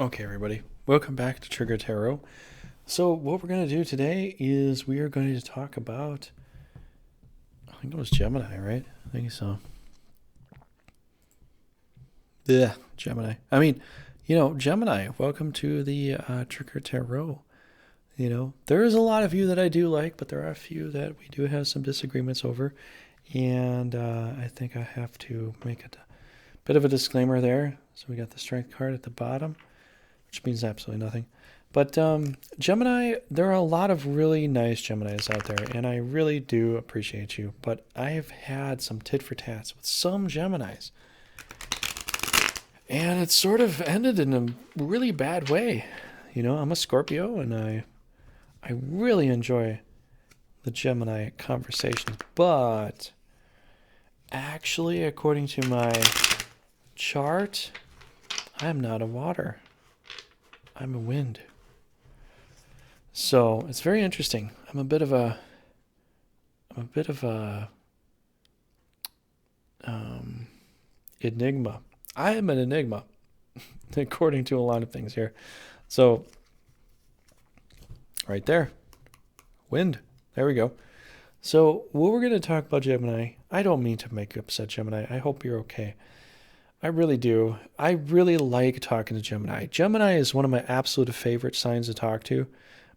Okay, everybody, welcome back to Trigger Tarot. So, what we're going to do today is we are going to talk about, I think it was Gemini, right? I think so. Yeah, Gemini. Gemini, welcome to the Trigger Tarot. There is a lot of you that I do like, but there are a few that we do have some disagreements over. And I think I have to make a bit of a disclaimer there. So, we got the Strength card at the bottom, which means absolutely nothing. But Gemini, there are a lot of really nice Geminis out there, and I really do appreciate you. But I've had some tit for tats with some Geminis, and it sort of ended in a really bad way. I'm a Scorpio, and I really enjoy the Gemini conversations. But actually, according to my chart, I'm not a water. I'm a wind. So it's very interesting. I'm a bit of a enigma. I am an enigma, according to a lot of things here. So right there, wind. There we go. So what we're going to talk about Gemini, I don't mean to make you upset, Gemini. I hope you're okay. I really do. I really like talking to Gemini. Gemini is one of my absolute favorite signs to talk to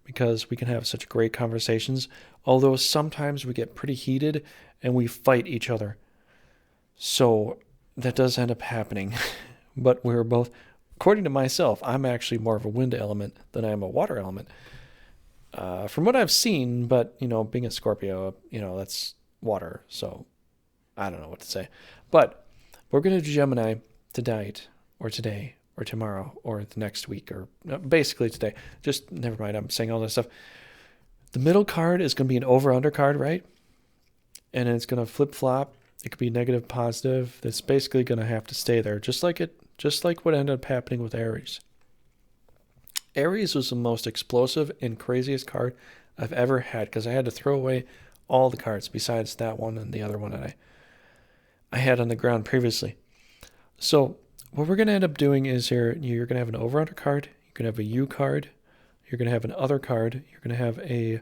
because we can have such great conversations, although sometimes we get pretty heated and we fight each other. So that does end up happening. But we're both, according to myself, I'm actually more of a wind element than I am a water element. From what I've seen, but, being a Scorpio, that's water. So I don't know what to say. But we're going to do Gemini tonight, or today, or tomorrow, or the next week, or basically today. Just never mind, I'm saying all this stuff. The middle card is going to be an over-under card, right? And it's going to flip-flop. It could be negative, positive. It's basically going to have to stay there, just like what ended up happening with Aries. Aries was the most explosive and craziest card I've ever had because I had to throw away all the cards besides that one and the other one that I had on the ground previously. So what we're going to end up doing is you're going to have an over-under card, you're going to have a U card, you're going to have an other card, you're going to have a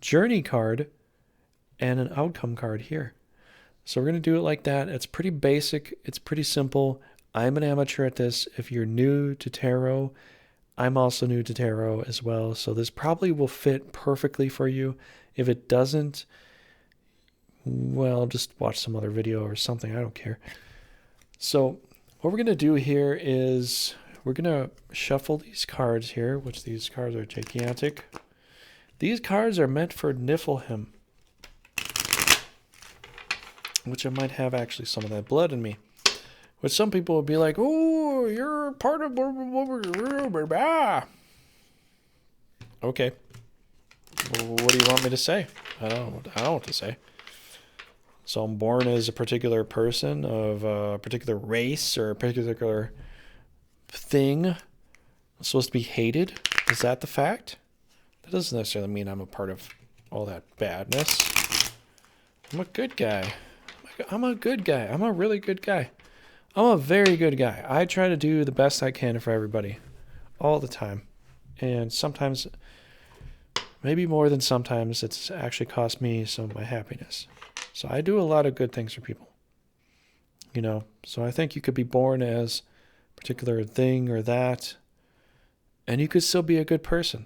journey card, and an outcome card here. So we're going to do it like that. It's pretty basic. It's pretty simple. I'm an amateur at this. If you're new to tarot, I'm also new to tarot as well. So this probably will fit perfectly for you. If it doesn't, well, just watch some other video or something. I don't care. So what we're going to do here is we're going to shuffle these cards here, which these cards are gigantic. These cards are meant for Niflheim, which I might have actually some of that blood in me. Which some people would be like, oh, you're part of blah, blah, blah, blah, blah. Okay. Well, what do you want me to say? I don't know what to say. So I'm born as a particular person of a particular race or a particular thing. I'm supposed to be hated. Is that the fact? That doesn't necessarily mean I'm a part of all that badness. I'm a good guy. I'm a good guy. I'm a really good guy. I'm a very good guy. I try to do the best I can for everybody all the time. And sometimes, maybe more than sometimes, it's actually cost me some of my happiness. So I do a lot of good things for people, So I think you could be born as a particular thing or that, and you could still be a good person,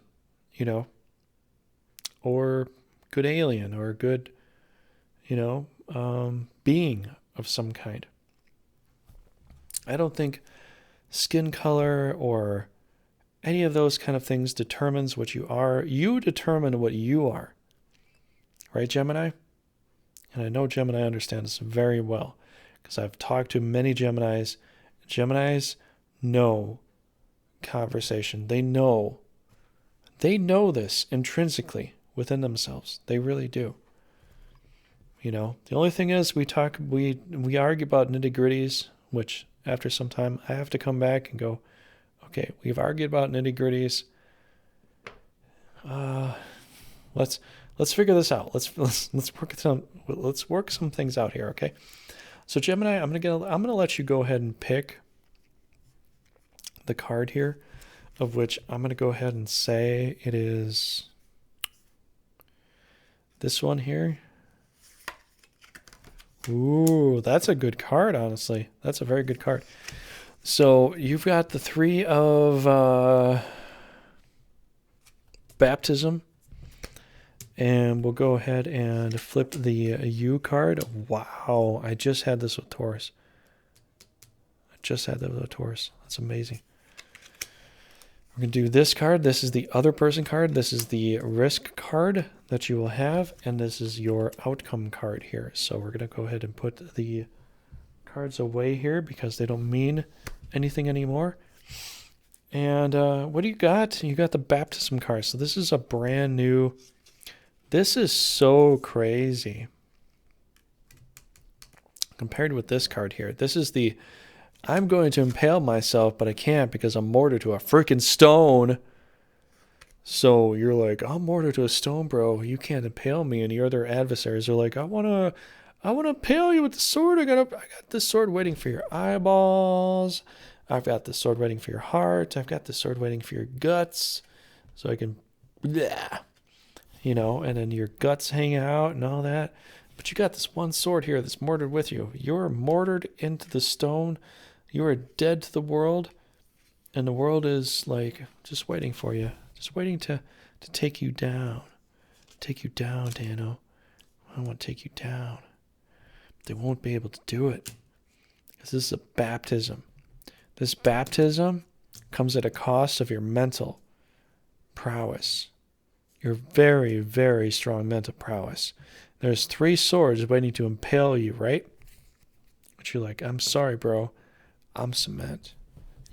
or good alien or a good, being of some kind. I don't think skin color or any of those kind of things determines what you are. You determine what you are. Right, Gemini? And I know Gemini understands this very well because I've talked to many Geminis. Geminis know conversation. They know this intrinsically within themselves. They really do. The only thing is we argue about nitty-gritties, which after some time I have to come back and go, okay, we've argued about nitty-gritties. Let's figure this out. Let's work some things out here, okay? So Gemini, I'm gonna let you go ahead and pick the card here. of which I'm going to go ahead and say it is this one here. Ooh, that's a good card, honestly. That's a very good card. So you've got the 3 of baptism. And we'll go ahead and flip the U card. Wow, I just had this with Taurus. That's amazing. We're going to do this card. This is the other person card. This is the risk card that you will have. And this is your outcome card here. So we're going to go ahead and put the cards away here because they don't mean anything anymore. And what do you got? You got the baptism card. So this is a brand new... This is so crazy. Compared with this card here. This is the... I'm going to impale myself, but I can't because I'm mortared to a freaking stone. So you're like, I'm mortared to a stone, bro. You can't impale me. And your other adversaries are like, I wanna impale you with the sword. I got this sword waiting for your eyeballs. I've got this sword waiting for your heart. I've got this sword waiting for your guts. So I can, bleh, you know, and then your guts hang out and all that. But you got this one sword here that's mortared with you. You're mortared into the stone. You are dead to the world. And the world is like just waiting for you. Just waiting to take you down. Take you down, Dano. I want to take you down. They won't be able to do it. Because this is a baptism. This baptism comes at a cost of your mental prowess. Your very, very strong mental prowess. There's 3 swords waiting to impale you, right? But you're like, I'm sorry, bro. I'm cement.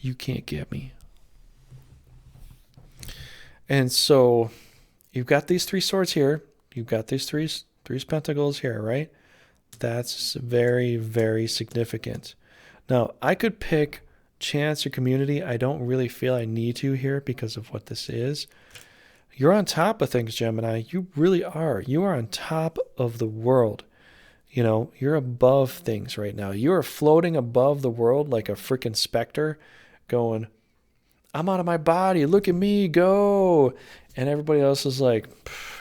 You can't get me. And so you've got these 3 swords here. You've got these three pentacles here, right? That's very, very significant. Now, I could pick chance or community. I don't really feel I need to here because of what this is. You're on top of things, Gemini. You really are. You are on top of the world. You know, you're above things right now. You are floating above the world like a freaking specter going, I'm out of my body. Look at me go. And everybody else is like,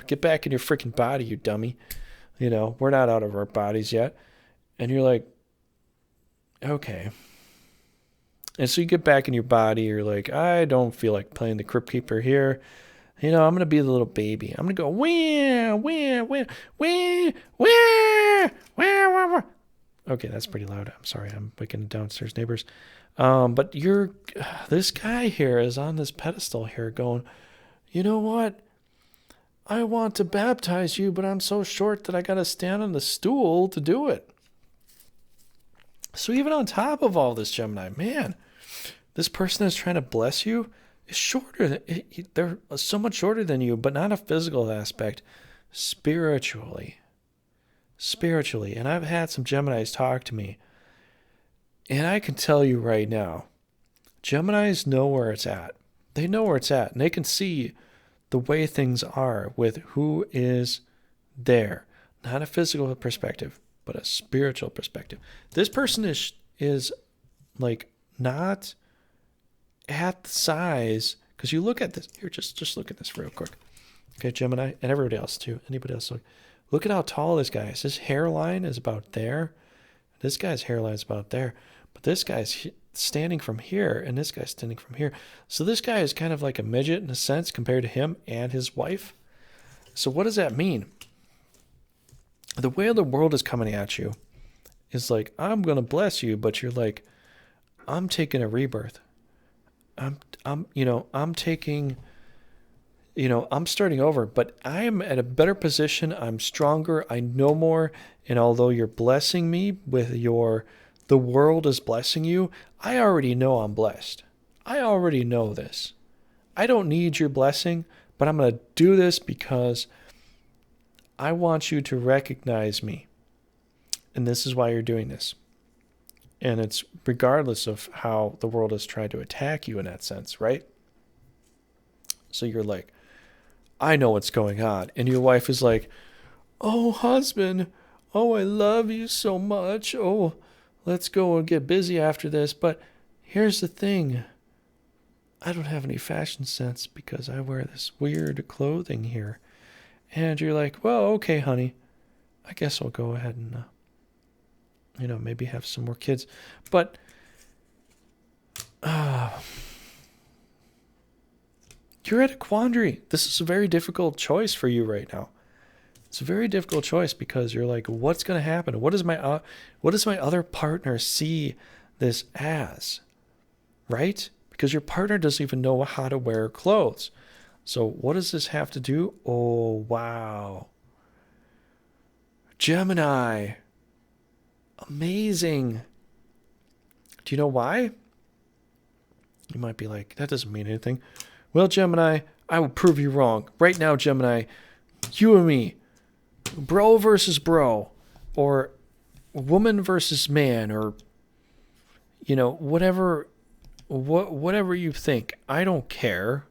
get back in your freaking body, you dummy. You know, we're not out of our bodies yet. And you're like, okay. And so you get back in your body. You're like, I don't feel like playing the Crypt Keeper here. You know, I'm going to be the little baby. I'm going to go, wah, wah, wah, wah, wah, wah, wah, wah. Okay, that's pretty loud. I'm sorry. I'm waking downstairs neighbors. But this guy here is on this pedestal here going, you know what? I want to baptize you, but I'm so short that I got to stand on the stool to do it. So even on top of all this, Gemini, man, this person that's trying to bless you is shorter. They're so much shorter than you, but not a physical aspect. Spiritually. And I've had some Geminis talk to me. And I can tell you right now, Geminis know where it's at. They know where it's at. And they can see the way things are with who is there. Not a physical perspective, but a spiritual perspective. This person is like not at the size, because you look at this here, just look at this real quick. Okay, Gemini, and everybody else too. Anybody else? Look at how tall this guy is. His hairline is about there. This guy's hairline is about there. But this guy's standing from here, and this guy's standing from here. So this guy is kind of like a midget in a sense compared to him and his wife. So what does that mean? The way the world is coming at you is like, I'm going to bless you, but you're like, I'm taking a rebirth. I'm taking, I'm starting over, but I am at a better position. I'm stronger. I know more. And although you're blessing me with the world is blessing you, I already know I'm blessed. I already know this. I don't need your blessing, but I'm going to do this because I want you to recognize me. And this is why you're doing this. And it's regardless of how the world has tried to attack you in that sense, right? So you're like, I know what's going on. And your wife is like, oh, husband, oh, I love you so much. Oh, let's go and get busy after this. But here's the thing. I don't have any fashion sense because I wear this weird clothing here. And you're like, well, okay, honey, I guess I'll go ahead and, maybe have some more kids. But you're at a quandary. This is a very difficult choice for you right now. It's a very difficult choice because you're like, what's going to happen? What does my other partner see this as? Right? Because your partner doesn't even know how to wear clothes. So what does this have to do? Oh, wow. Gemini. Amazing. Do you know why? You might be like, that doesn't mean anything. Well, Gemini, I will prove you wrong. Right now, Gemini, you and me, bro versus bro, or woman versus man, or, whatever you think. I don't care.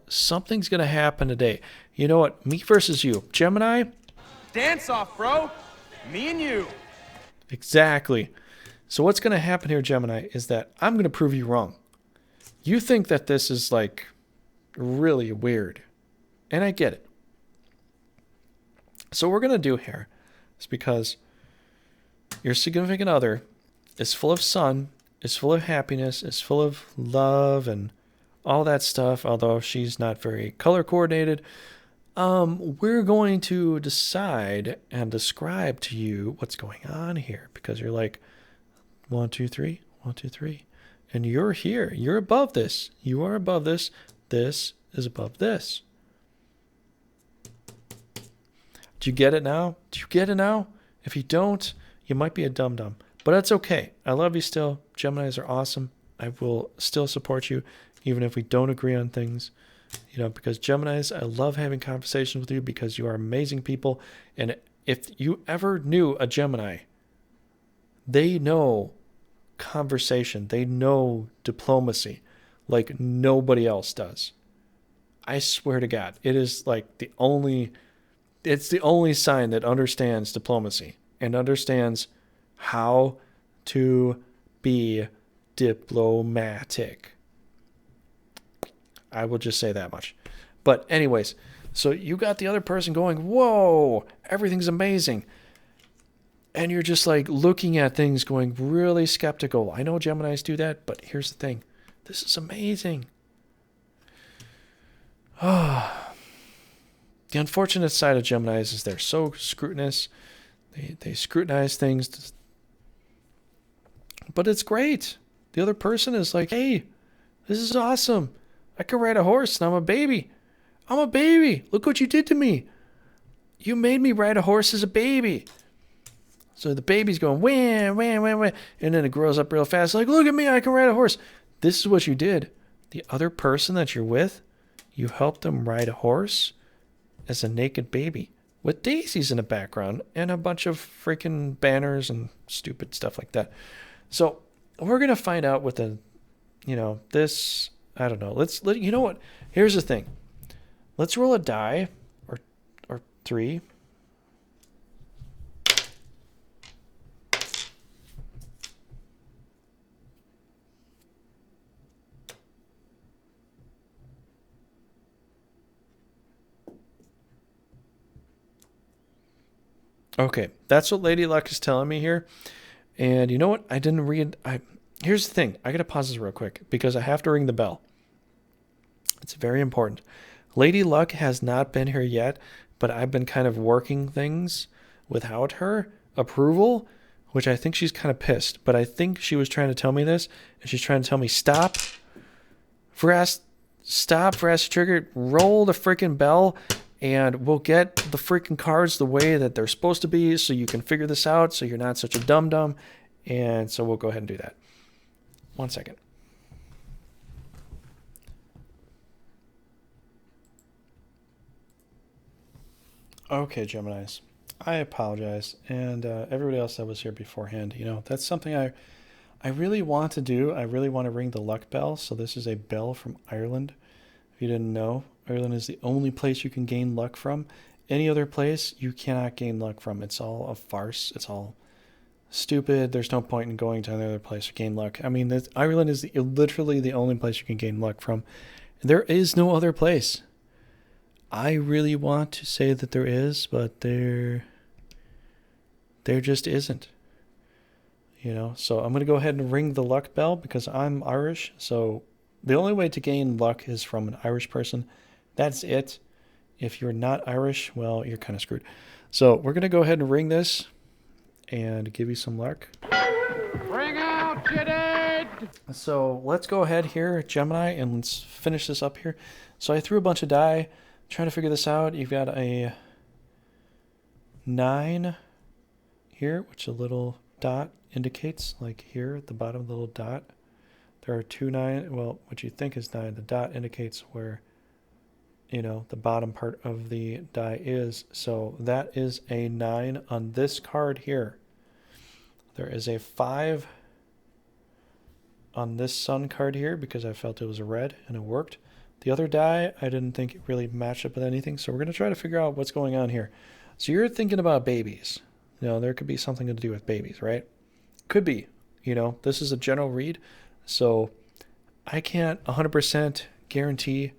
Something's going to happen today. You know what? Me versus you. Gemini? Dance off, bro. Me and you. Exactly. So what's going to happen here, Gemini, is that I'm going to prove you wrong. You think that this is like really weird. And I get it. So what we're going to do here is because your significant other is full of sun, is full of happiness, is full of love and all that stuff, although she's not very color coordinated. We're going to decide and describe to you what's going on here because you're like, 1, 2, 3, 1, 2, 3. And you're here. You're above this. You are above this. This is above this. Do you get it now? Do you get it now? If you don't, you might be a dum-dum. But that's okay. I love you still. Geminis are awesome. I will still support you, even if we don't agree on things. Because Geminis, I love having conversations with you because you are amazing people. And if you ever knew a Gemini, they know conversation. They know diplomacy like nobody else does. I swear to God, it is like it's the only sign that understands diplomacy and understands how to be diplomatic. I will just say that much. But anyways, so you got the other person going, whoa, everything's amazing. And you're just like looking at things going really skeptical. I know Geminis do that, but here's the thing. This is amazing. The unfortunate side of Geminis is they're so scrutinous. They scrutinize things. But it's great. The other person is like, hey, this is awesome. I can ride a horse and I'm a baby. I'm a baby. Look what you did to me. You made me ride a horse as a baby. So the baby's going, wham, wham, wham, wham. And then it grows up real fast. Like, look at me, I can ride a horse. This is what you did. The other person that you're with, you helped them ride a horse as a naked baby with daisies in the background and a bunch of freaking banners and stupid stuff like that. So we're going to find out with this, I don't know. You know what? Here's the thing. Let's roll a die or 3. Okay, that's what Lady Luck is telling me here. And you know what? I didn't read. Here's the thing. I got to pause this real quick because I have to ring the bell. It's very important. Lady Luck has not been here yet, but I've been kind of working things without her approval, which I think she's kind of pissed. But I think she was trying to tell me this, and she's trying to tell me, stop, Veracity Trigger, roll the freaking bell, and we'll get the freaking cards the way that they're supposed to be so you can figure this out so you're not such a dum-dum. And so we'll go ahead and do that. 1 second. Okay, Geminis. I apologize. And everybody else that was here beforehand, that's something I really want to do. I really want to ring the luck bell. So this is a bell from Ireland. If you didn't know, Ireland is the only place you can gain luck from. Any other place you cannot gain luck from. It's all a farce. It's all stupid. There's no point in going to another place to gain luck. I mean, Ireland is literally the only place you can gain luck from. There is no other place. I really want to say that there is, but there just isn't. You know, so I'm going to go ahead and ring the luck bell because I'm Irish. So the only way to gain luck is from an Irish person. That's it. If you're not Irish, well, you're kind of screwed. So we're going to go ahead and ring this and give you some luck. Bring out your dead! So let's go ahead here, Gemini, and let's finish this up here. So I threw a bunch of die, trying to figure this out. You've got a 9 here, which a little dot indicates, like here at the bottom, the little dot. There are 2 9, well, what you think is 9. The dot indicates where, you know, the bottom part of the die is. So that is a 9 on this card here. There is a 5 on this sun card here because I felt it was a red and it worked. The other die, I didn't think it really matched up with anything. So we're going to try to figure out what's going on here. So you're thinking about babies. You know, there could be something to do with babies, right? Could be. You know, this is a general read. So I can't 100% guarantee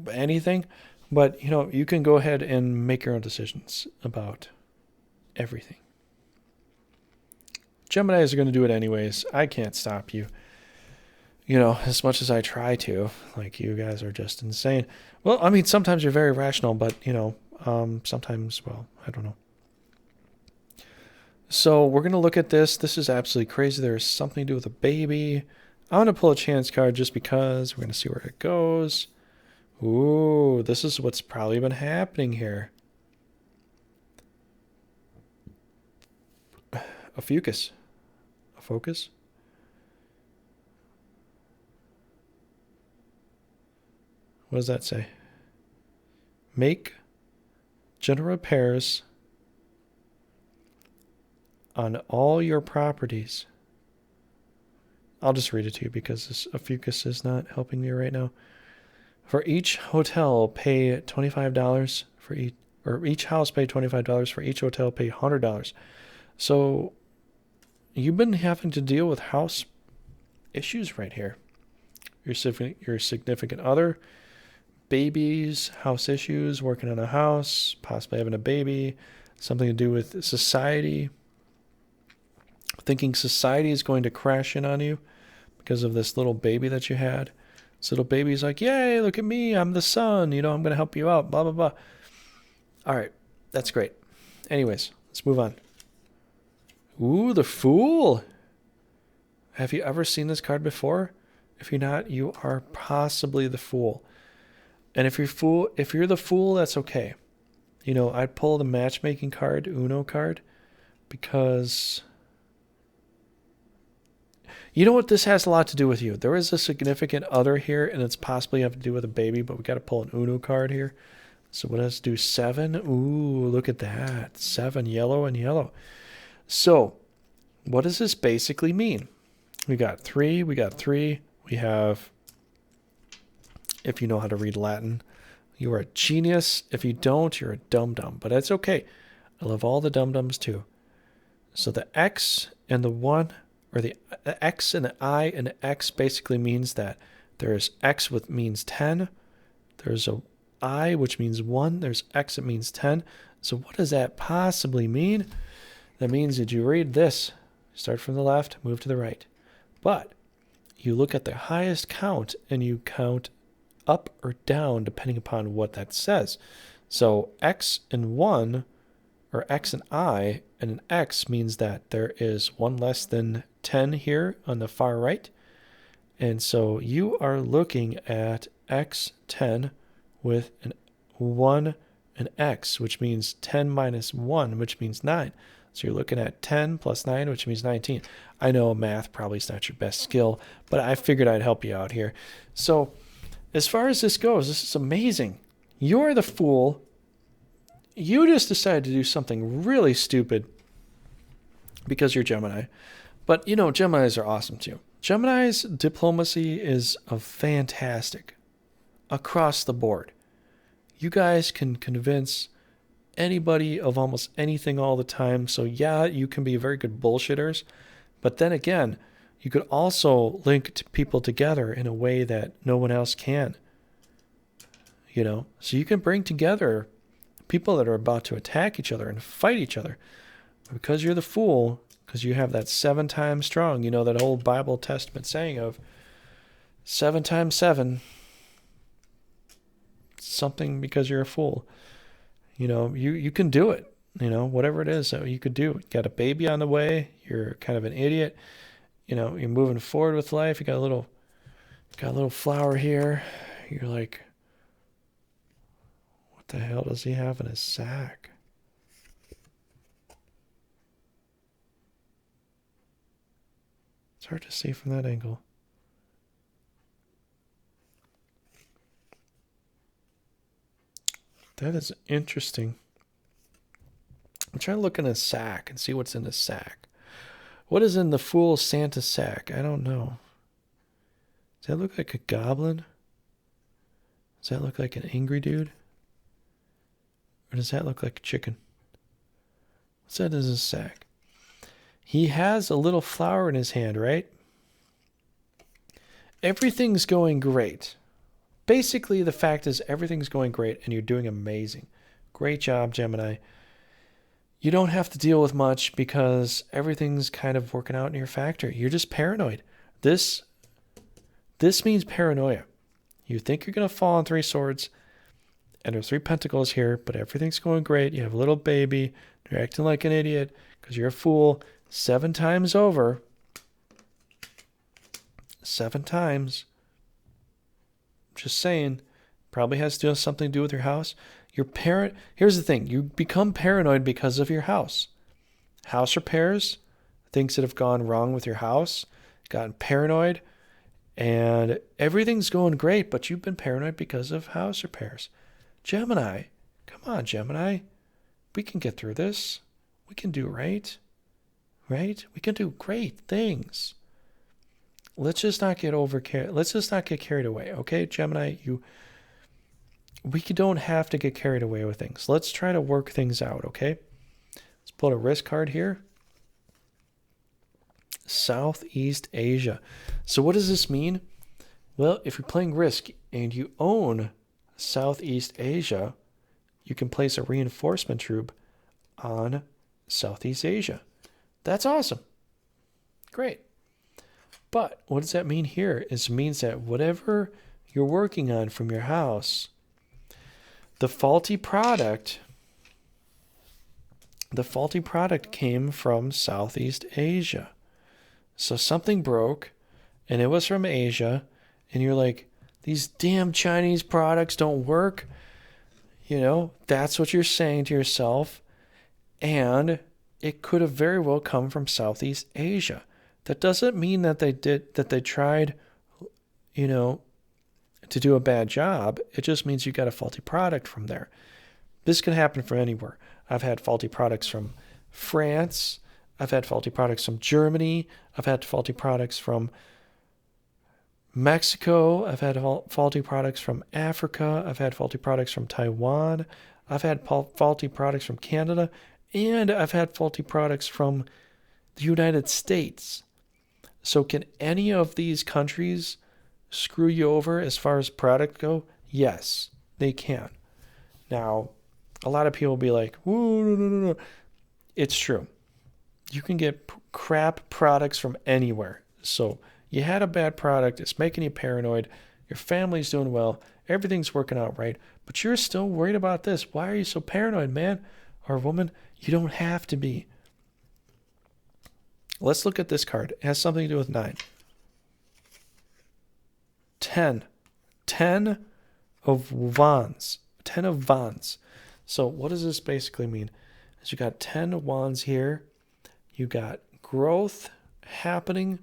anything. But, you know, you can go ahead and make your own decisions about everything. Geminis are going to do it anyways. I can't stop you. You know, as much as I try to. Like, you guys are just insane. Well, I mean, sometimes you're very rational, but, you know, sometimes, well, I don't know. So we're going to look at this. This is absolutely crazy. There's something to do with a baby. I'm going to pull a chance card just because. We're going to see where it goes. Ooh, this is what's probably been happening here. A fucus. A focus? What does that say? Make general repairs on all your properties. I'll just read it to you because this fucus is not helping me right now. For each hotel, pay $25 for each, or each house pay $25. For each hotel, pay $100. So you've been having to deal with house issues right here. Your significant other, babies, house issues, working on a house, possibly having a baby, something to do with society. Thinking society is going to crash in on you because of this little baby that you had. This little baby's like, yay, look at me, I'm the son, you know, I'm going to help you out, blah, blah, blah. All right, that's great. Anyways, let's move on. Ooh, the Fool. Have you ever seen this card before? If you're not, you are possibly the Fool. And if you're the Fool, that's okay. You know, I'd pull the matchmaking card, Uno card, because you know what? This has a lot to do with you. There is a significant other here, and it's possibly have to do with a baby, but we got to pull an Uno card here. So what does it do? 7. Ooh, look at that. 7, yellow and yellow. So what does this basically mean? We got 3. We have, if you know how to read Latin, you are a genius. If you don't, you're a dum-dum. But that's okay. I love all the dum-dums too. So the X and the 1, or the X and the I and the X basically means that there's X which means 10. There's a I which means 1. There's X that means 10. So what does that possibly mean? That means that you read this. Start from the left, move to the right. But you look at the highest count and you count up or down depending upon what that says. So X and 1, or X and I, and an X means that there is 1 less than 10 here on the far right. And so you are looking at X10 with an 1 and X, which means 10 minus 1, which means 9. So you're looking at 10 plus 9, which means 19. I know math probably is not your best skill, but I figured I'd help you out here. So as far as this goes, this is amazing. You're the Fool. You just decided to do something really stupid because you're Gemini. But, you know, Geminis are awesome too. Gemini's diplomacy is fantastic across the board. You guys can convince anybody of almost anything all the time. So yeah, you can be very good bullshitters. But then again, you could also link people together in a way that no one else can. So you can bring together people that are about to attack each other and fight each other. Because you're the fool, because you have that 7 times strong, that old Bible Testament saying of 7 times 7, something because you're a fool. You can do it, whatever it is that you could do. You got a baby on the way, you're kind of an idiot, you're moving forward with life, you got a little flower here, you're like, what the hell does he have in his sack? It's hard to see from that angle. That is interesting. I'm trying to look in his sack and see what's in his sack. What is in the fool Santa sack? I don't know. Does that look like a goblin? Does that look like an angry dude? Or does that look like a chicken? What's that in his sack? He has a little flower in his hand, right? Everything's going great. Basically, the fact is everything's going great and you're doing amazing. Great job, Gemini. You don't have to deal with much because everything's kind of working out in your factor. You're just paranoid. This means paranoia. You think you're going to fall on 3 swords and there's 3 pentacles here, but everything's going great. You have a little baby. You're acting like an idiot because you're a fool 7 times over. 7 times. Just saying, probably has to do something to do with your house. Here's the thing, you become paranoid because of your house. House repairs, things that have gone wrong with your house, gotten paranoid, and everything's going great, but you've been paranoid because of house repairs. Gemini, come on, Gemini. We can get through this. We can do right? We can do great things. Let's just not get carried away, okay, Gemini? We don't have to get carried away with things. Let's try to work things out, okay? Let's pull a risk card here. Southeast Asia. So what does this mean? Well, if you're playing Risk and you own Southeast Asia, you can place a reinforcement troop on Southeast Asia. That's awesome. Great. But what does that mean here? It means that whatever you're working on from your house, the faulty product came from Southeast Asia. So something broke, and it was from Asia, and you're like, these damn Chinese products don't work. That's what you're saying to yourself. And it could have very well come from Southeast Asia. That doesn't mean that they tried, to do a bad job. It just means you got a faulty product from there. This can happen from anywhere. I've had faulty products from France. I've had faulty products from Germany. I've had faulty products from Mexico. I've had faulty products from Africa. I've had faulty products from Taiwan. I've had faulty products from Canada. And I've had faulty products from the United States. So can any of these countries screw you over as far as product go? Yes, they can. Now, a lot of people will be like, whoa, no. It's true. You can get crap products from anywhere. So you had a bad product. It's making you paranoid. Your family's doing well. Everything's working out right. But you're still worried about this. Why are you so paranoid, man or woman? You don't have to be. Let's look at this card. It has something to do with 9. 10. 10 of wands. 10 of wands. So what does this basically mean? Is you got 10 wands here. You got growth happening.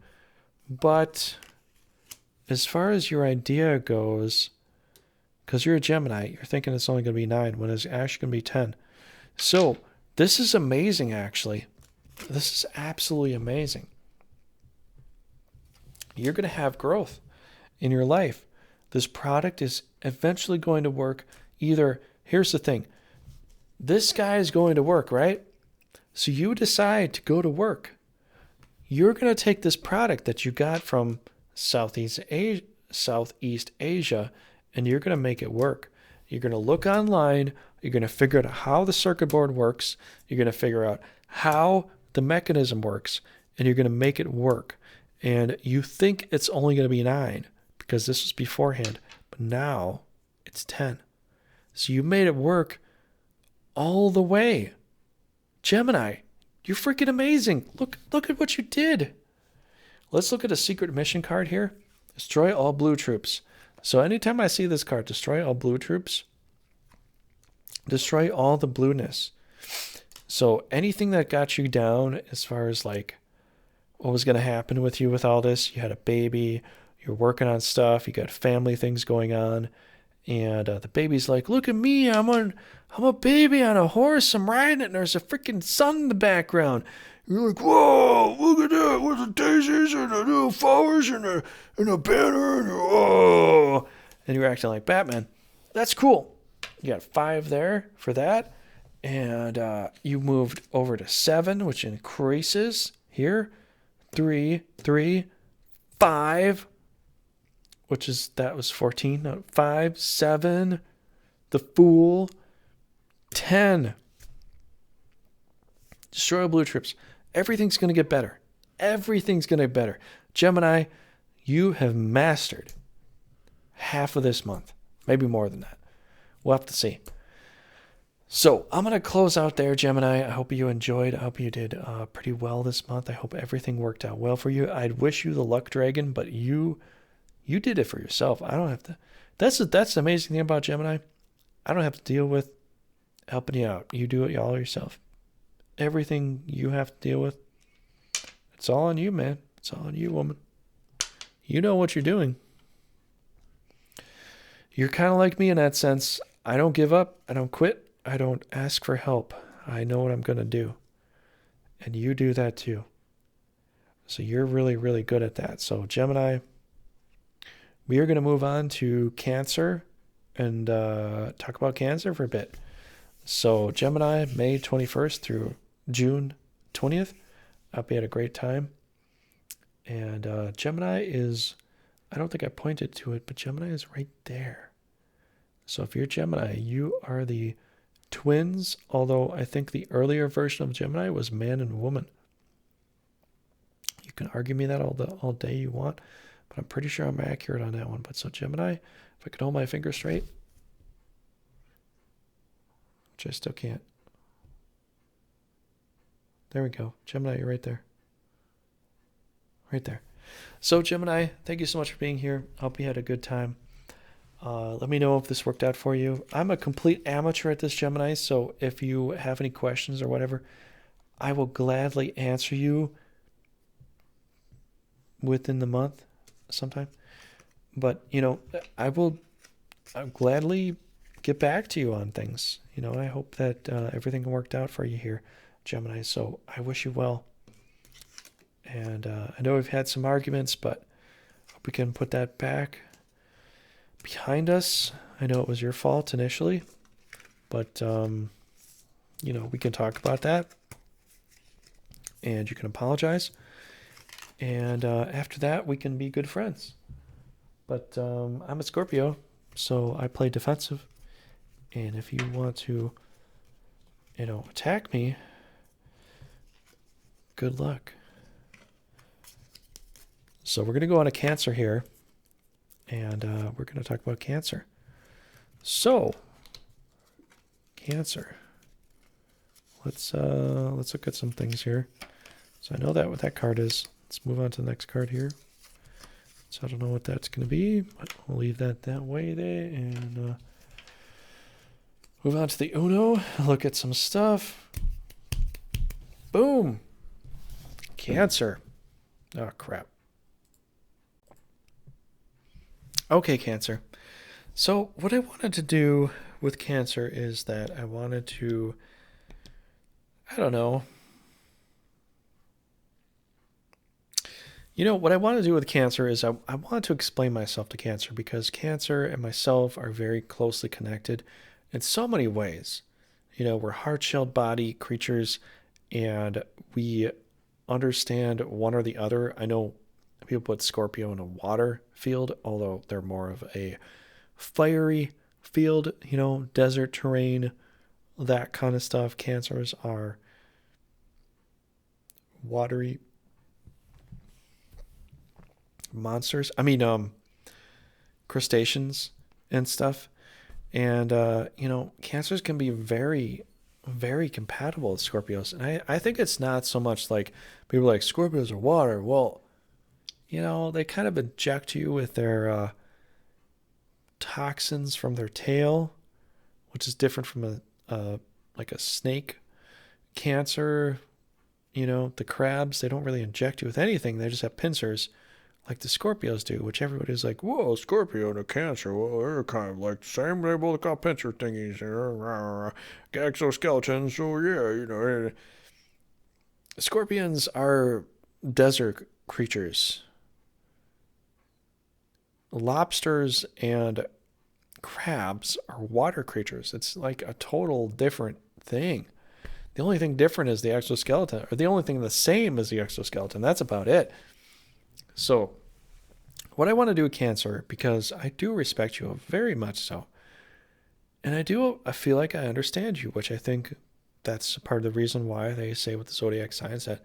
But as far as your idea goes, because you're a Gemini, you're thinking it's only going to be 9 when it's actually going to be 10. So this is amazing, actually. This is absolutely amazing. You're going to have growth in your life. This product is eventually going to work either. Here's the thing. This guy is going to work, right? So you decide to go to work. You're going to take this product that you got from Southeast Asia, and you're going to make it work. You're going to look online. You're going to figure out how the circuit board works. You're going to figure out how the mechanism works, and you're going to make it work. And you think it's only going to be 9 because this was beforehand, but now it's 10. So you made it work all the way. Gemini, you're freaking amazing. Look at what you did. Let's look at a secret mission card here. Destroy all blue troops. So anytime I see this card, destroy all blue troops, destroy all the blueness. So anything that got you down as far as like what was going to happen with you with all this, you had a baby, you're working on stuff, you got family things going on, and the baby's like, look at me, I'm a baby on a horse, I'm riding it, and there's a freaking sun in the background. You're like, whoa, look at that, with the daisies and the little flowers and a banner, and oh. And you're acting like Batman. That's cool. You got 5 there for that. And you moved over to 7, which increases here. 3, 5, that was 14. No, 5, 7, the Fool, 10. Destroy all blue troops. Everything's going to get better. Everything's going to get better. Gemini, you have mastered half of this month. Maybe more than that. We'll have to see. So I'm going to close out there, Gemini. I hope you enjoyed. I hope you did pretty well this month. I hope everything worked out well for you. I'd wish you the luck dragon, but you did it for yourself. I don't have to. That's the amazing thing about Gemini. I don't have to deal with helping you out. You do it all yourself. Everything you have to deal with, it's all on you, man. It's all on you, woman. You know what you're doing. You're kind of like me in that sense. I don't give up. I don't quit. I don't ask for help. I know what I'm going to do. And you do that too. So you're really, really good at that. So Gemini, we are going to move on to Cancer and talk about Cancer for a bit. So Gemini, May 21st through June 20th. I hope you had a great time. And Gemini is, I don't think I pointed to it, but Gemini is right there. So if you're Gemini, you are the twins, although I think the earlier version of Gemini was man and woman. You can argue me that all day you want, but I'm pretty sure I'm accurate on that one. But so Gemini, if I could hold my finger straight, which I still can't. There we go. Gemini, you're right there. Right there. So Gemini, thank you so much for being here. I hope you had a good time. Let me know if this worked out for you. I'm a complete amateur at this, Gemini, so if you have any questions or whatever, I will gladly answer you within the month sometime. But, I'll gladly get back to you on things. I hope that everything worked out for you here, Gemini, so I wish you well. And I know we've had some arguments, but I hope we can put that back behind us. I know it was your fault initially, but we can talk about that, and you can apologize, and after that we can be good friends. But I'm a Scorpio, so I play defensive, and if you want to attack me, good luck. So we're going to go on a Cancer here. And we're going to talk about Cancer. So, Cancer. Let's look at some things here. So I know that what that card is. Let's move on to the next card here. So I don't know what that's going to be, but we'll leave that way there and move on to the Uno. Look at some stuff. Boom. Cancer. Oh, crap. Okay, Cancer. So what I wanted to do with Cancer is that I wanted to, what I want to do with Cancer is I want to explain myself to Cancer, because Cancer and myself are very closely connected in so many ways. We're hard-shelled body creatures, and we understand one or the other. I know people put Scorpio in a water field, although they're more of a fiery field, desert terrain, that kind of stuff. Cancers are watery monsters. Crustaceans and stuff. And, Cancers can be very, very compatible with Scorpios. And I think it's not so much like people are like, Scorpios are water. Well, they kind of inject you with their toxins from their tail, which is different from like a snake. Cancer, the crabs, they don't really inject you with anything. They just have pincers like the Scorpios do, which everybody's like, whoa, Scorpio and a Cancer, well, they're kind of like the same. They both got pincer thingies, exoskeletons, so yeah, Scorpions are desert creatures. Lobsters and crabs are water creatures. It's like a total different thing. The only thing different is the exoskeleton, or the only thing the same is the exoskeleton. That's about it. So, what I want to do with Cancer, because I do respect you very much so, and I feel like I understand you, which I think that's part of the reason why they say with the zodiac signs that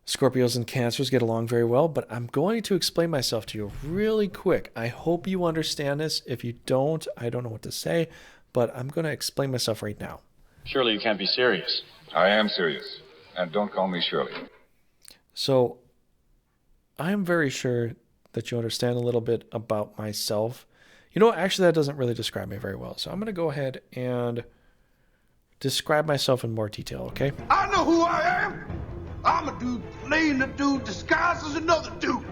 Scorpios and Cancers get along very well, but I'm going to explain myself to you really quick. I hope you understand this. If you don't, I don't know what to say, but I'm going to explain myself right now. Surely you can't be serious. I am serious, and don't call me Shirley. So, I'm very sure that you understand a little bit about myself. Actually, that doesn't really describe me very well. So I'm going to go ahead and describe myself in more detail, okay? I know who I am. I'm a dude playing a dude disguised as another dude.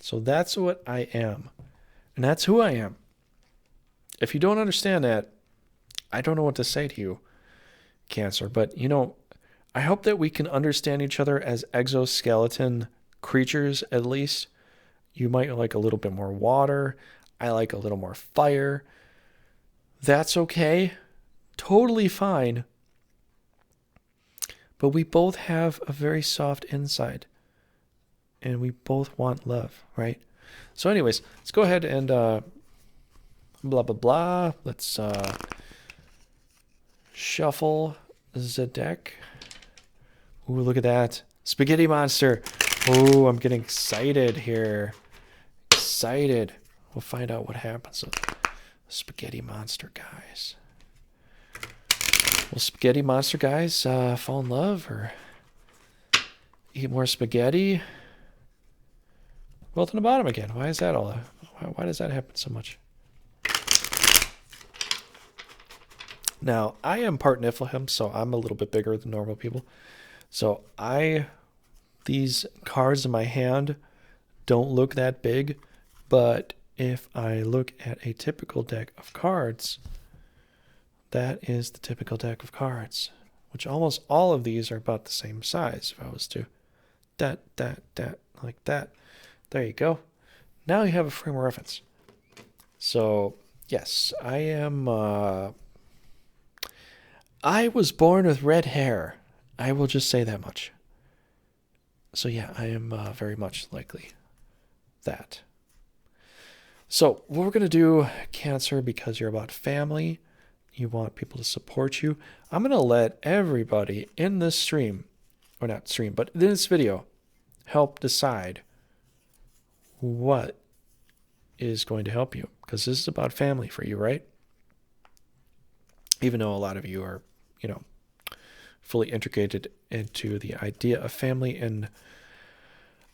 So that's what I am. And that's who I am. If you don't understand that, I don't know what to say to you, Cancer. But, I hope that we can understand each other as exoskeleton creatures, at least. You might like a little bit more water. I like a little more fire. That's okay. Totally fine. But we both have a very soft inside. And we both want love, right? So anyways, let's go ahead and blah, blah, blah. Let's shuffle the deck. Ooh, look at that. Spaghetti monster. Oh, I'm getting excited here. Excited. We'll find out what happens with spaghetti monster guys. Will spaghetti monster guys fall in love or eat more spaghetti? Wealth on the bottom again. Why is that all? Why does that happen so much? Now, I am part Niflheim, so I'm a little bit bigger than normal people. So these cards in my hand don't look that big, but if I look at a typical deck of cards, that is the typical deck of cards, which almost all of these are about the same size. If I was to that, like that. There you go. Now you have a frame of reference. So, yes, I am, I was born with red hair. I will just say that much. So yeah, I am very much likely that. So what we're going to do, Cancer, because you're about family, you want people to support you, I'm going to let everybody in this stream, or not stream, but in this video, help decide what is going to help you. Because this is about family for you, right? Even though a lot of you are, fully integrated into the idea of family and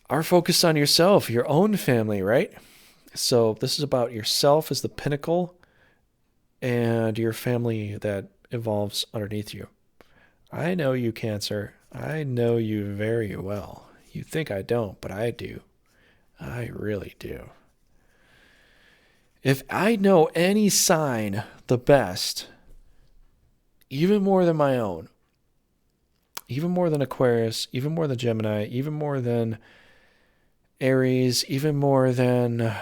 are focused on yourself, your own family, right? So this is about yourself as the pinnacle and your family that evolves underneath you. I know you, Cancer. I know you very well. You think I don't, but I do. I really do. If I know any sign the best, even more than my own, even more than Aquarius, even more than Gemini, even more than Aries, even more than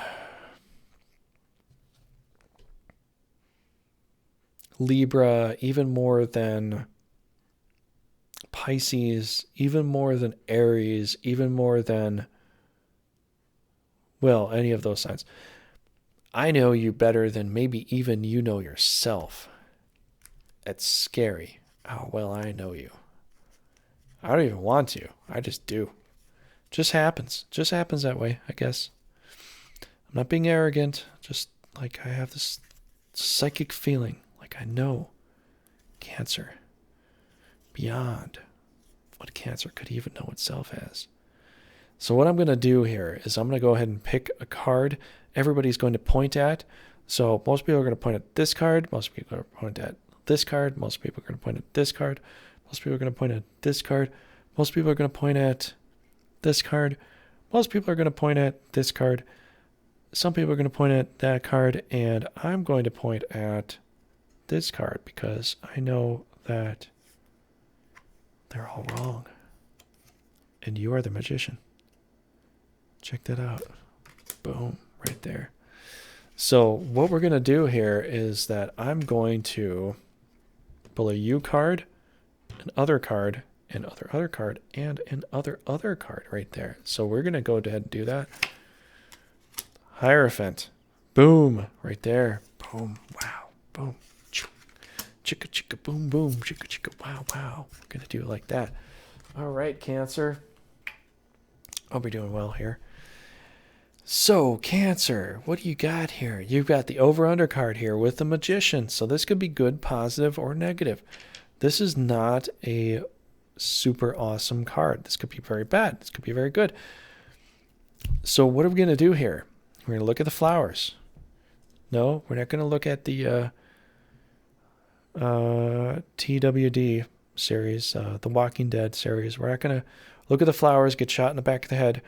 Libra, even more than Pisces, even more than Aries, even more than, well, any of those signs. I know you better than maybe even you know yourself. It's scary how well I know you. I don't even want to. I just do. Just happens. Just happens that way, I guess. I'm not being arrogant. Just like I have this psychic feeling. Like I know Cancer beyond what Cancer could even know itself as. So what I'm going to do here is I'm going to go ahead and pick a card everybody's going to point at. So most people are going to point at this card. Most people are going to point at this card. Most people are going to point at this card. Most people are going to point at this card. Most people are going to point at this card. Most people are going to point at this card. Some people are going to point at that card. And I'm going to point at this card because I know that they're all wrong. And you are the magician. Check that out. Boom, right there. So what we're going to do here is that I'm going to pull a U card, an other card, an other card, and an other card right there. So we're going to go ahead and do that. Hierophant. Boom, right there. Boom, wow, boom. Chicka, chicka, boom, boom. Chicka, chicka, wow, wow. We're going to do it like that. All right, Cancer. I'll be doing well here. So, Cancer, what do you got here? You've got the over-under card here with the Magician. So this could be good, positive, or negative. This is not a super awesome card. This could be very bad. This could be very good. So what are we going to do here? We're going to look at the flowers. No, we're not going to look at the TWD series, the Walking Dead series. We're not going to look at the flowers, get shot in the back of the head.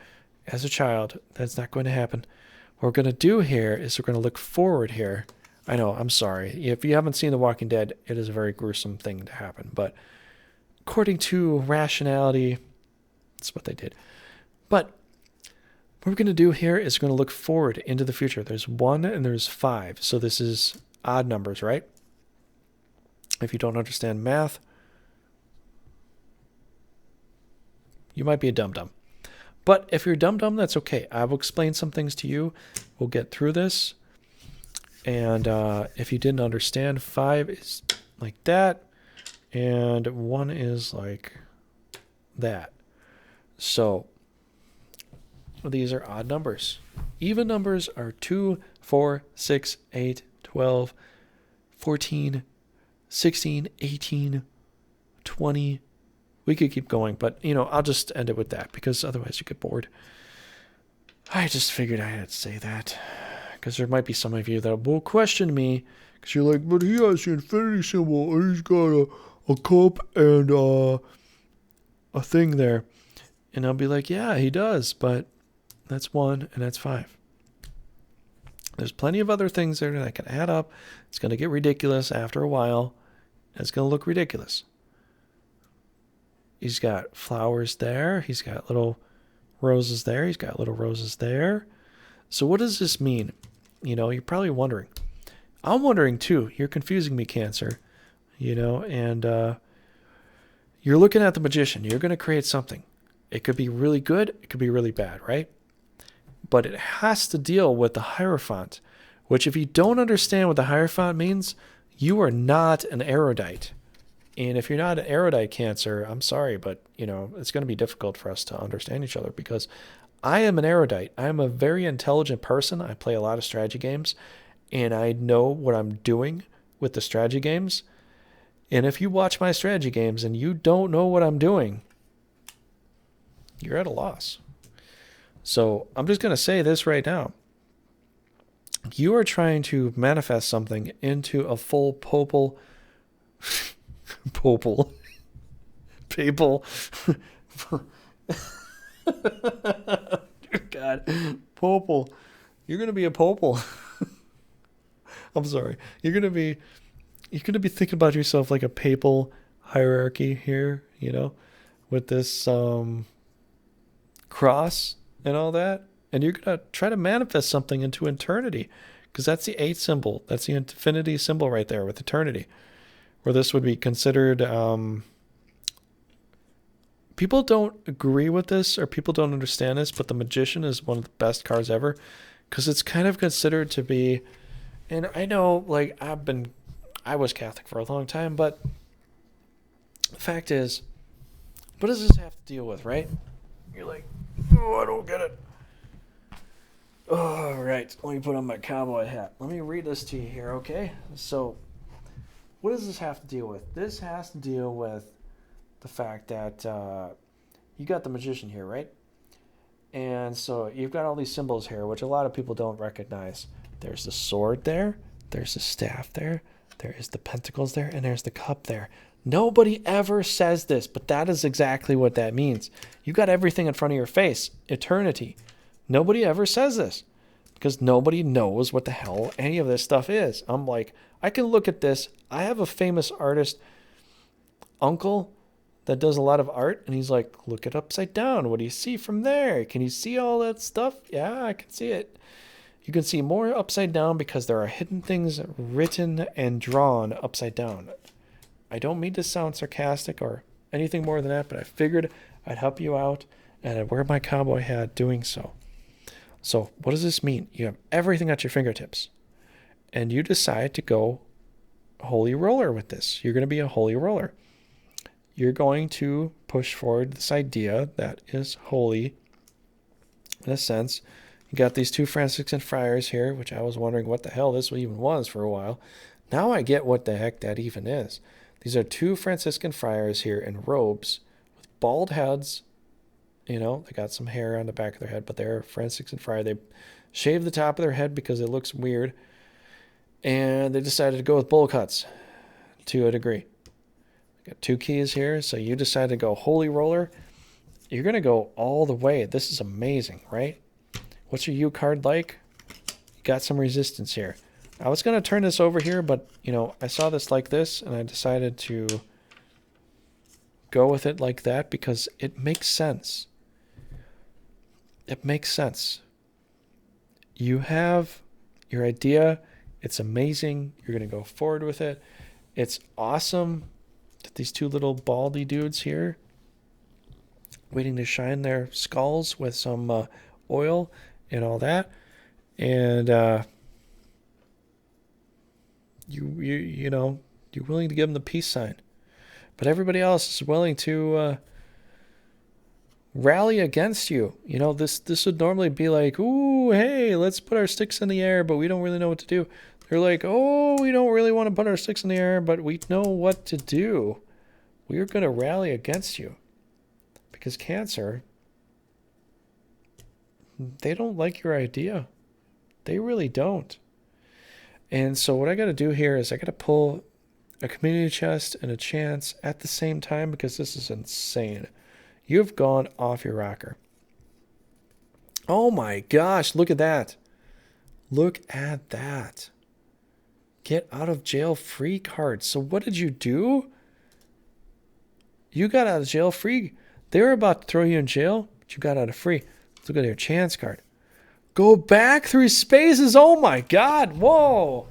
As a child, that's not going to happen. What we're going to do here is we're going to look forward here. I know, I'm sorry. If you haven't seen The Walking Dead, it is a very gruesome thing to happen. But according to rationality, that's what they did. But what we're going to do here is we're going to look forward into the future. There's 1 and there's 5. So this is odd numbers, right? If you don't understand math, you might be a dum-dum. But if you're dum-dum, that's okay. I will explain some things to you. We'll get through this. And if you didn't understand, 5 is like that. And 1 is like that. So these are odd numbers. Even numbers are 2, 4, 6, 8, 12, 14, 16, 18, 20. We could keep going, but, I'll just end it with that because otherwise you get bored. I just figured I had to say that because there might be some of you that will question me because you're like, but he has the infinity symbol and he's got a cup and a thing there. And I'll be like, yeah, he does, but that's 1 and that's 5. There's plenty of other things there that can add up. It's going to get ridiculous after a while. And it's going to look ridiculous. He's got flowers there. He's got little roses there. He's got little roses there. So what does this mean? You're probably wondering. I'm wondering too. You're confusing me, Cancer. And you're looking at the Magician. You're going to create something. It could be really good. It could be really bad, right? But it has to deal with the Hierophant, which if you don't understand what the Hierophant means, you are not an erudite. And if you're not an erudite, Cancer, I'm sorry, but, it's going to be difficult for us to understand each other because I am an erudite. I am a very intelligent person. I play a lot of strategy games, and I know what I'm doing with the strategy games. And if you watch my strategy games and you don't know what I'm doing, you're at a loss. So I'm just going to say this right now. You are trying to manifest something into a full papal... Papal. God. Popal. You're going to be a popal. I'm sorry. You're going to be thinking about yourself like a papal hierarchy here, with this cross and all that. And you're going to try to manifest something into eternity because that's the 8 symbol. That's the infinity symbol right there with eternity. Where this would be considered, people don't agree with this or people don't understand this, but the Magician is one of the best cards ever because it's kind of considered to be, and I know, like, I was Catholic for a long time, but the fact is, what does this have to deal with, right? You're like, oh, I don't get it. All right, let me put on my cowboy hat. Let me read this to you here, okay? So, what does this have to deal with? This has to deal with the fact that you got the Magician here, right? And so you've got all these symbols here, which a lot of people don't recognize. There's the sword there, there's the staff there, there is the pentacles there, and there's the cup there. Nobody ever says this, but that is exactly what that means. You got everything in front of your face, eternity. Nobody ever says this because nobody knows what the hell any of this stuff is. I'm like, I can look at this. I have a famous artist uncle that does a lot of art, and he's like, look it upside down. What do you see from there? Can you see all that stuff? Yeah, I can see it. You can see more upside down because there are hidden things written and drawn upside down. I don't mean to sound sarcastic or anything more than that, but I figured I'd help you out, and I'd wear my cowboy hat doing so. So what does this mean? You have everything at your fingertips, and you decide to go holy roller with this. You're going to be a holy roller. You're going to push forward this idea that is holy in a sense. You got these 2 Franciscan friars here, which I was wondering what the hell this even was for a while. Now I get what the heck that even is. These are 2 Franciscan friars here in robes with bald heads. You know, they got some hair on the back of their head, but they're Franciscan friar. They shave the top of their head because it looks weird. And they decided to go with bowl cuts to a degree. Got 2 keys here, so you decide to go holy roller. You're going to go all the way. This is amazing, right? What's your U card like? You got some resistance here. I was going to turn this over here, but, you know, I saw this like this, and I decided to go with it like that because it makes sense. It makes sense. You have your idea. It's amazing. You're going to go forward with it. It's awesome that these 2 little baldy dudes here waiting to shine their skulls with some oil and all that. And you know, you're willing to give them the peace sign. But everybody else is willing to rally against you. You know, this would normally be like, ooh, hey, let's put our sticks in the air, but we don't really know what to do. They're like, oh, we don't really want to put our sticks in the air, but we know what to do. We're going to rally against you. Because Cancer, they don't like your idea. They really don't. And so what I got to do here is I got to pull a community chest and a chance at the same time because this is insane. You've gone off your rocker. Oh my gosh, look at that. Look at that. Get out of jail free card. So what did you do? You got out of jail free. They were about to throw you in jail, but you got out of free. Look at your chance card. Go back 3 spaces. Oh my God. Whoa.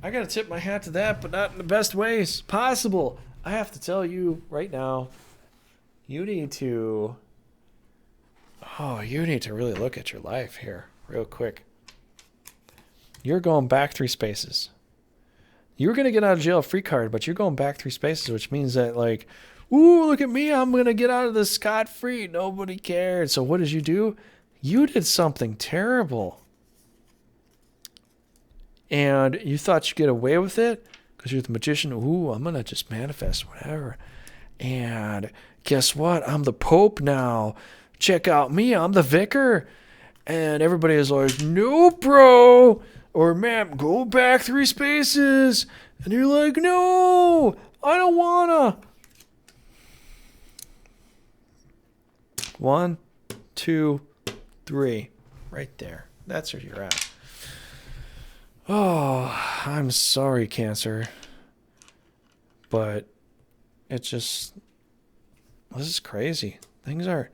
I got to tip my hat to that, but not in the best ways possible. I have to tell you right now, you need to really look at your life here real quick. You're going back 3 spaces. You were going to get out of jail free card, but you're going back 3 spaces, which means that, like, ooh, look at me. I'm going to get out of this scot-free. Nobody cared. So what did you do? You did something terrible. And you thought you'd get away with it because you're the magician. Ooh, I'm going to just manifest whatever. And guess what? I'm the Pope now. Check out me. I'm the vicar. And everybody is like, no, bro. Or, ma'am, go back 3 spaces. And you're like, no, I don't want to. 1, 2, 3. Right there. That's where you're at. Oh, I'm sorry, Cancer. But it's just, this is crazy. Things are,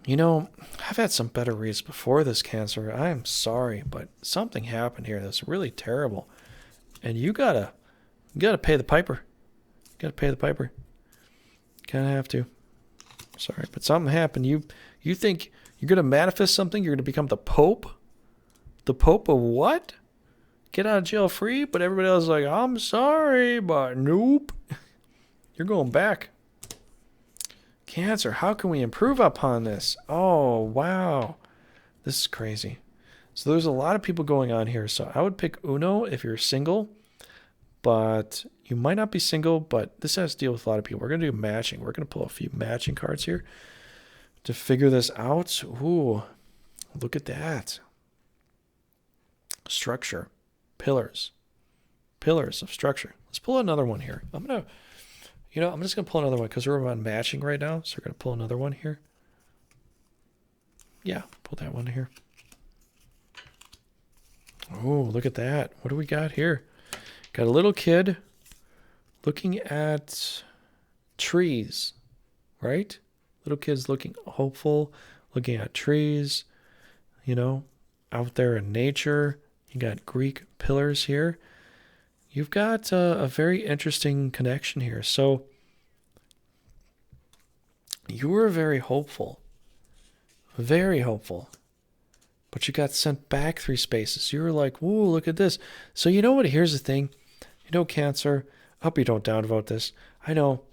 you know, I've had some better reads before this, Cancer. I am sorry, but something happened here that's really terrible. And you gotta pay the piper. You gotta pay the piper. Kinda have to. Sorry, but something happened. You think you're gonna manifest something? You're gonna become the Pope? The Pope of what? Get out of jail free? But everybody else is like, I'm sorry, but nope. You're going back. Cancer, how can we improve upon this? Oh, wow. This is crazy. So there's a lot of people going on here. So I would pick Uno if you're single, but you might not be single, but this has to deal with a lot of people. We're going to do matching. We're going to pull a few matching cards here to figure this out. Ooh, look at that. Structure. Pillars. Pillars of structure. Let's pull another one here. I'm just going to pull another one because we're on matching right now. So we're going to pull another one here. Yeah, pull that one here. Oh, look at that. What do we got here? Got a little kid looking at trees, right? Little kid's looking hopeful, looking at trees, out there in nature. You got Greek pillars here. You've got a very interesting connection here. So you were very hopeful, but you got sent back 3 spaces. You were like, "Whoa, look at this." So you know what? Here's the thing. Cancer, I hope you don't downvote this. I know,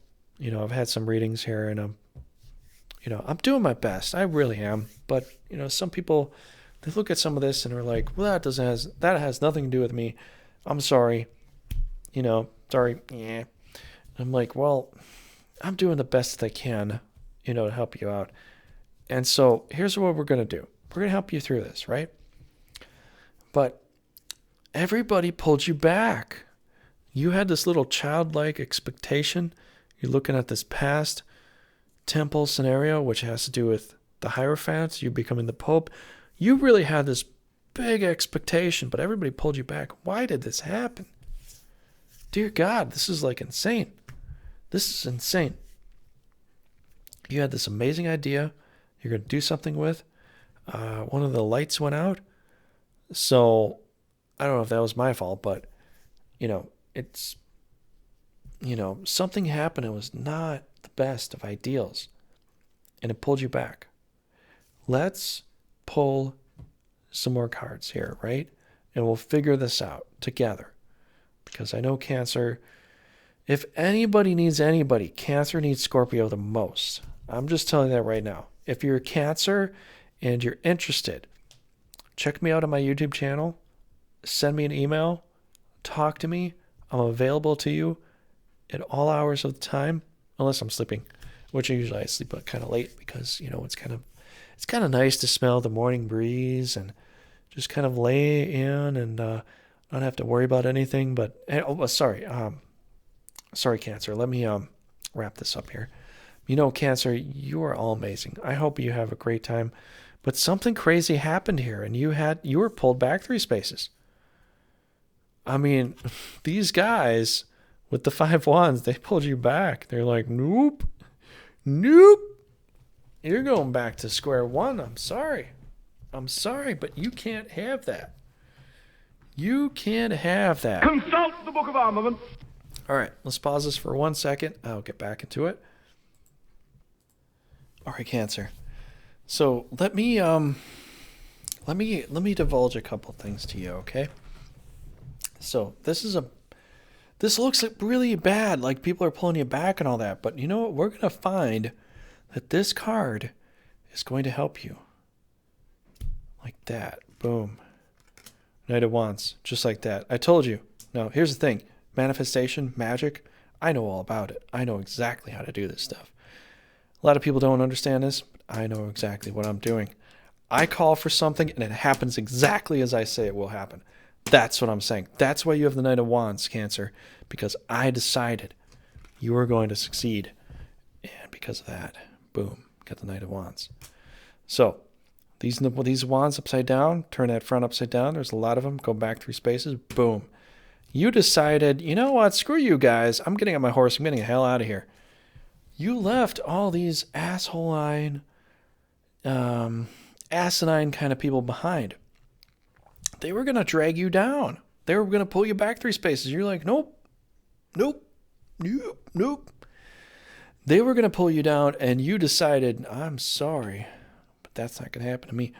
I've had some readings here and I'm doing my best. I really am. But, some people, they look at some of this and are like, well, that has nothing to do with me. I'm sorry. Sorry. Yeah. I'm like, well, I'm doing the best that I can, to help you out. And so here's what we're going to do. We're going to help you through this, right? But everybody pulled you back. You had this little childlike expectation. You're looking at this past temple scenario, which has to do with the Hierophant, you becoming the Pope. You really had this big expectation, but everybody pulled you back. Why did this happen? Dear God, this is like insane. This is insane. You had this amazing idea you're going to do something with. One of the lights went out. So I don't know if that was my fault, but, it's, something happened. It was not the best of ideals, and it pulled you back. Let's pull some more cards here, right? And we'll figure this out together. Because I know Cancer, if anybody needs anybody, Cancer needs Scorpio the most. I'm just telling you that right now. If you're a Cancer and you're interested, check me out on my YouTube channel. Send me an email. Talk to me. I'm available to you at all hours of the time, unless I'm sleeping, which usually I sleep kind of late because, it's kind of nice to smell the morning breeze and just kind of lay in and not have to worry about anything. But sorry, Cancer. Let me wrap this up here. Cancer, you are all amazing. I hope you have a great time. But something crazy happened here, and you were pulled back 3 spaces. I mean, these guys with the 5 wands, they pulled you back. They're like, nope. You're going back to square one. I'm sorry, but you can't have that. You can't have that. Consult the Book of Armament. All right, let's pause this for 1 second. I'll get back into it. All right, Cancer. So let me divulge a couple things to you, okay? So this looks like really bad, like people are pulling you back and all that. But you know what? We're gonna find that this card is going to help you. Like that. Boom. Knight of Wands. Just like that. I told you. Now, here's the thing. Manifestation, magic, I know all about it. I know exactly how to do this stuff. A lot of people don't understand this, but I know exactly what I'm doing. I call for something, and it happens exactly as I say it will happen. That's what I'm saying. That's why you have the Knight of Wands, Cancer, because I decided you were going to succeed. And because of that, boom, got the Knight of Wands. So these wands upside down, turn that front upside down. There's a lot of them. Go back 3 spaces. Boom. You decided, you know what? Screw you guys. I'm getting on my horse. I'm getting the hell out of here. You left all these asinine asinine kind of people behind. They were going to drag you down. They were going to pull you back 3 spaces. You're like, nope, nope, nope, nope. They were going to pull you down, and you decided, I'm sorry, but that's not going to happen to me.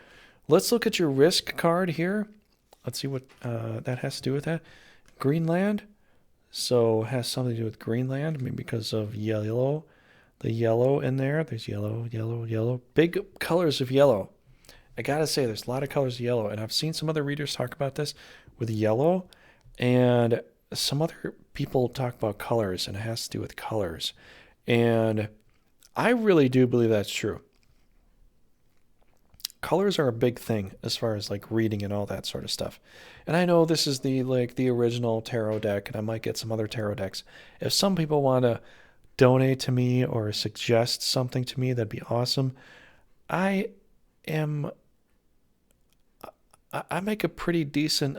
Let's look at your risk card here. Let's see what that has to do with that. Greenland. So it has something to do with Greenland. I mean, because of yellow. The yellow in there. There's yellow, yellow, yellow. Big colors of yellow. I got to say, there's a lot of colors of yellow. And I've seen some other readers talk about this with yellow. And some other people talk about colors, and it has to do with colors. And I really do believe that's true. Colors are a big thing as far as like reading and all that sort of stuff. And I know this is the original tarot deck, and I might get some other tarot decks. If some people want to donate to me or suggest something to me, that'd be awesome. I make a pretty decent,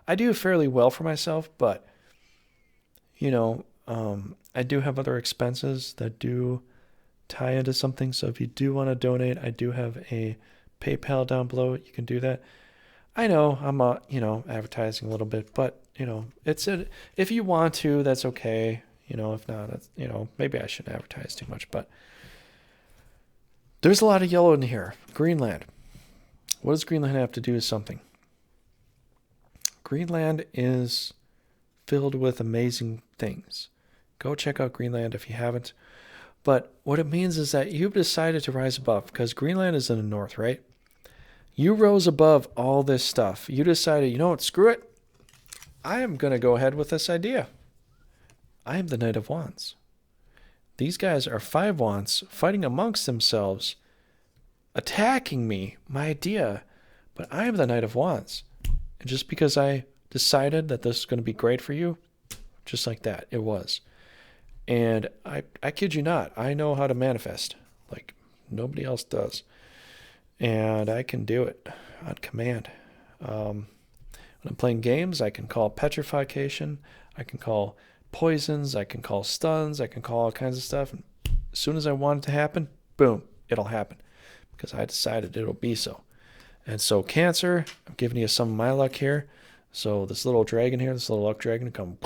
I do fairly well for myself, but I do have other expenses that do tie into something. So if you do want to donate, I do have a PayPal down below. You can do that. I know I'm advertising a little bit, but if you want to, that's okay. If not, that's, maybe I shouldn't advertise too much, but there's a lot of yellow in here. Greenland. What does Greenland have to do with something? Greenland is filled with amazing things. Go check out Greenland if you haven't. But what it means is that you've decided to rise above, because Greenland is in the north, right? You rose above all this stuff. You decided, you know what, screw it. I am going to go ahead with this idea. I am the Knight of Wands. These guys are 5 wands fighting amongst themselves, attacking me, my idea. But I am the Knight of Wands. And just because I decided that this is going to be great for you, just like that, it was. And I kid you not, I know how to manifest like nobody else does. And I can do it on command. When I'm playing games, I can call petrification, I can call poisons, I can call stuns, I can call all kinds of stuff. And as soon as I want it to happen, boom, it'll happen. Because I decided it'll be so. And so Cancer, I'm giving you some of my luck here. So this little dragon here, this little luck dragon, come.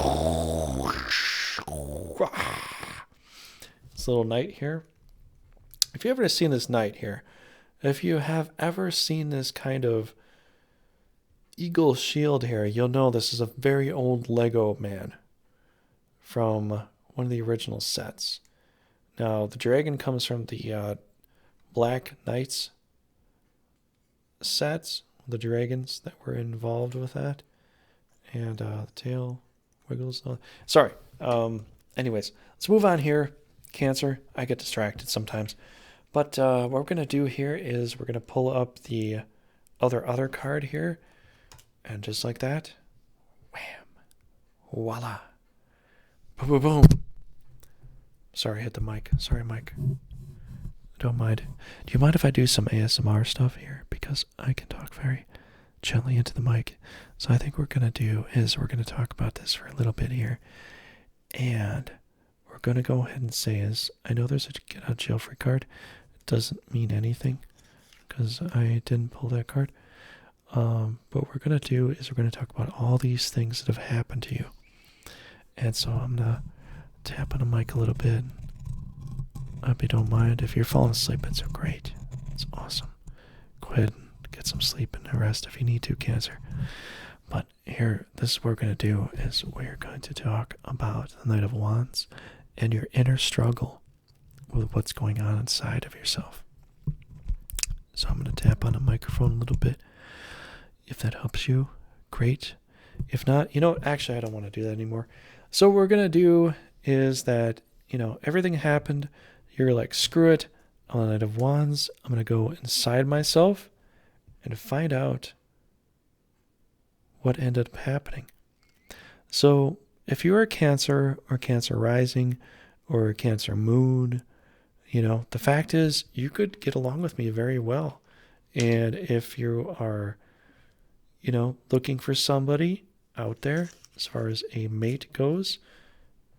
This little knight here. If you ever seen this knight here, if you have ever seen this kind of eagle shield here, you'll know this is a very old Lego man from one of the original sets. Now, the dragon comes from the Black Knights sets, the dragons that were involved with that. And the tail wiggles. Sorry. Anyways, let's move on here. Cancer. I get distracted sometimes. But what we're going to do here is we're going to pull up the other card here. And just like that. Wham. Voila. Boom, boom, boom. Sorry, I hit the mic. Sorry, Mike. Don't mind. Do you mind if I do some ASMR stuff here? Because I can talk very gently into the mic. So I think what we're going to do is we're going to talk about this for a little bit here. And we're going to go ahead and say is, I know there's a get out jail free card. It doesn't mean anything because I didn't pull that card. But what we're going to do is we're going to talk about all these things that have happened to you. And so I'm going to tap on the mic a little bit. I hope you don't mind. If you're falling asleep, it's great. It's awesome. Go ahead and get some sleep and rest if you need to, Cancer. But here, this is what we're going to do is we're going to talk about the Knight of Wands and your inner struggle with what's going on inside of yourself. So I'm going to tap on the microphone a little bit. If that helps you, great. If not, actually I don't want to do that anymore. So what we're going to do is that, everything happened. You're like, screw it. I'm the Knight of Wands. I'm going to go inside myself and find out what ended up happening. So if you're a Cancer or Cancer rising or a Cancer moon, the fact is you could get along with me very well. And if you are, looking for somebody out there as far as a mate goes,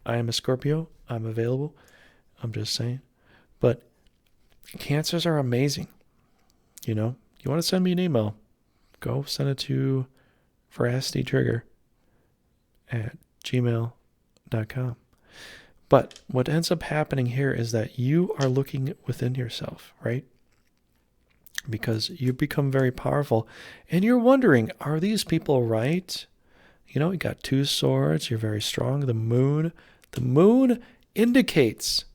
I am a Scorpio. I'm available. I'm just saying. But Cancers are amazing. You want to send me an email, go send it to veracitytrigger@gmail.com. But what ends up happening here is that you are looking within yourself, right? Because you become very powerful and you're wondering, are these people right? You got 2 swords, you're very strong. The moon indicates,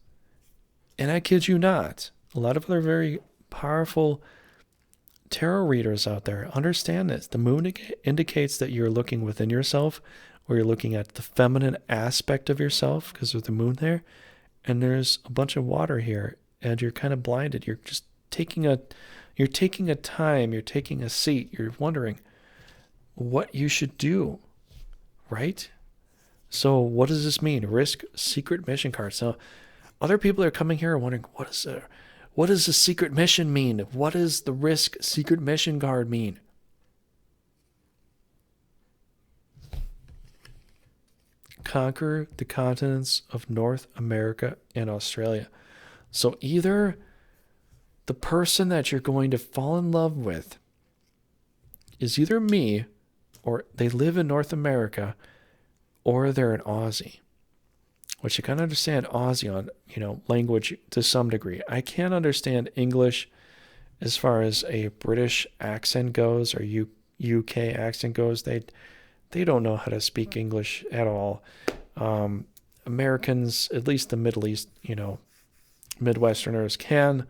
and I kid you not, a lot of other very powerful tarot readers out there understand this. The moon indicates that you're looking within yourself, or you're looking at the feminine aspect of yourself because of the moon there. And there's a bunch of water here, and you're kind of blinded. You're just taking a time, you're taking a seat, you're wondering what you should do, right? So what does this mean? Risk secret mission card. So other people are coming here and wondering, what does the secret mission mean? What does the risk secret mission card mean? Conquer the continents of North America and Australia. So either the person that you're going to fall in love with is either me, or they live in North America, or they're an Aussie. Which I can understand Aussie on, language to some degree. I can't understand English as far as a British accent goes, or UK accent goes. They don't know how to speak English at all. Americans, at least the Middle East, Midwesterners can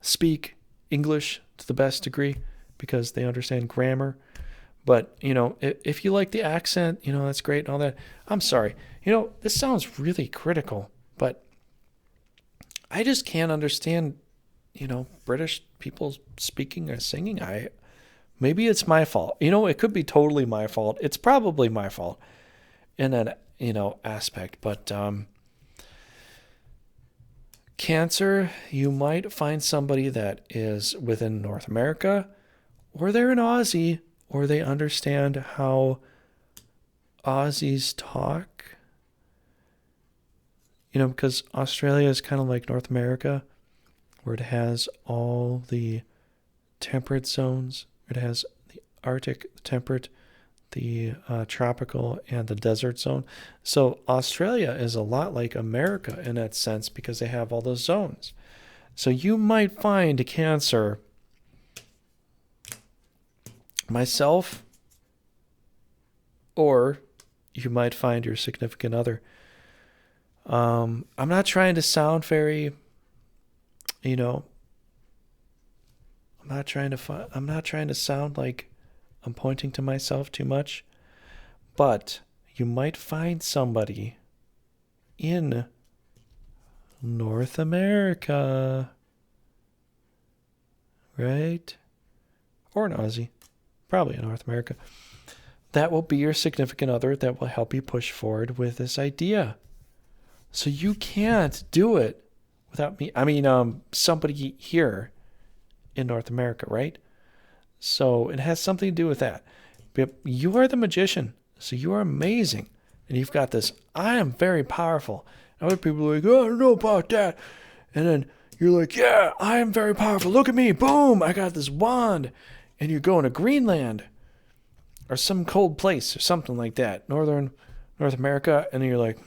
speak English to the best degree because they understand grammar. But, if you like the accent, that's great and all that. I'm sorry. This sounds really critical, but I just can't understand, British people speaking or singing. Maybe it's my fault. It could be totally my fault. It's probably my fault in that, aspect. But Cancer, you might find somebody that is within North America, or they're an Aussie, or they understand how Aussies talk. Because Australia is kind of like North America, where it has all the temperate zones. It has the Arctic, temperate, the tropical, and the desert zone. So Australia is a lot like America in that sense because they have all those zones. So you might find Cancer, myself, or you might find your significant other. I'm not trying to sound very, I'm not trying to sound like I'm pointing to myself too much, but you might find somebody in North America, right? Or an Aussie, probably in North America. That will be your significant other that will help you push forward with this idea. So you can't do it without me. Somebody here in North America, right? So it has something to do with that. But you are the magician, so you are amazing. And you've got this, I am very powerful. And other people are like, oh, I don't know about that. And then you're like, yeah, I am very powerful. Look at me. Boom, I got this wand. And you're going to Greenland or some cold place or something like that, North America. And then you're like,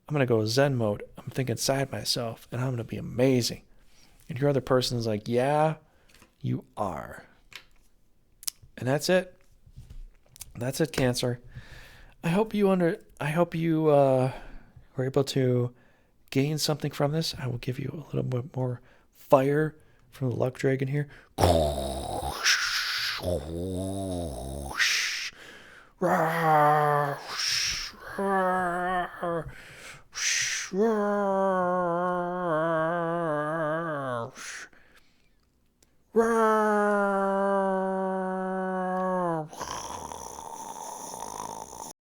I'm going to go Zen mode. I'm thinking inside myself, and I'm going to be amazing. And your other person is like, yeah, you are. And that's it. That's it, Cancer. I hope you were able to gain something from this. I will give you a little bit more fire from the luck dragon here. Rah!